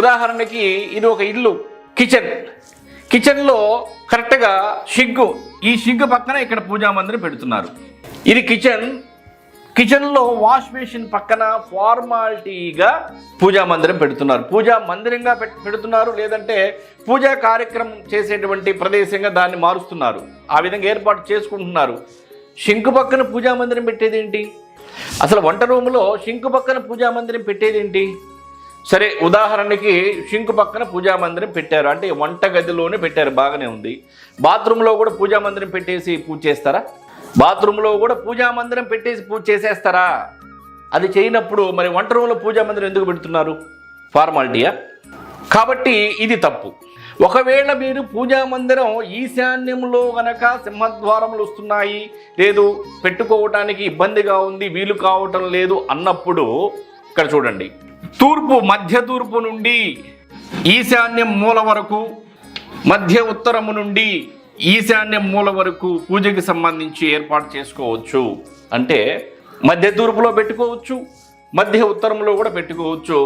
ఉదాహరణకి ఇది ఒక ఇల్లు, కిచెన్లో కరెక్ట్గా ఈ షింక్ పక్కన ఇక్కడ పూజా మందిరం పెడుతున్నారు. ఇది కిచెన్లో వాష్ బేసిన్ పక్కన ఫార్మాలిటీగా పూజా మందిరం పెడుతున్నారు. పూజా మందిరంగా పెడుతున్నారు, లేదంటే పూజా కార్యక్రమం చేసేటువంటి ప్రదేశంగా దాన్ని మారుస్తున్నారు. ఆ విధంగా ఏర్పాటు చేసుకుంటున్నారు. షింక్ పక్కన పూజా మందిరం పెట్టేది ఏంటి? అసలు వంట రూమ్లో షింక్ పక్కన పూజా మందిరం పెట్టేది ఏంటి? సరే, ఉదాహరణకి షింక్ పక్కన పూజా మందిరం పెట్టారు అంటే వంట గదిలోనే పెట్టారు, బాగానే ఉంది. బాత్రూంలో కూడా పూజా మందిరం పెట్టేసి పూజ చేస్తారా? బాత్రూంలో కూడా పూజా మందిరం పెట్టేసి పూజ చేసేస్తారా? అది చేయనప్పుడు మరి వంట రూమ్లో పూజా మందిరం ఎందుకు పెడుతున్నారు? ఫార్మాలిటీయా? కాబట్టి ఇది తప్పు. ఒకవేళ మీరు పూజా మందిరం ఈశాన్యంలో గనక సింహద్వారములు వస్తున్నాయి, లేదు పెట్టుకోవటానికి ఇబ్బందిగా ఉంది, వీలు కావటం లేదు అన్నప్పుడు ఇక్కడ చూడండి, మధ్య తూర్పు నుండి ఈశాన్యం మూల వరకు, మధ్య ఉత్తరము నుండి ఈశాన్యం మూల వరకు పూజకి సంబంధించి ఏర్పాటు చేసుకోవచ్చు. అంటే మధ్య తూర్పులో పెట్టుకోవచ్చు, మధ్య ఉత్తరంలో కూడా పెట్టుకోవచ్చు.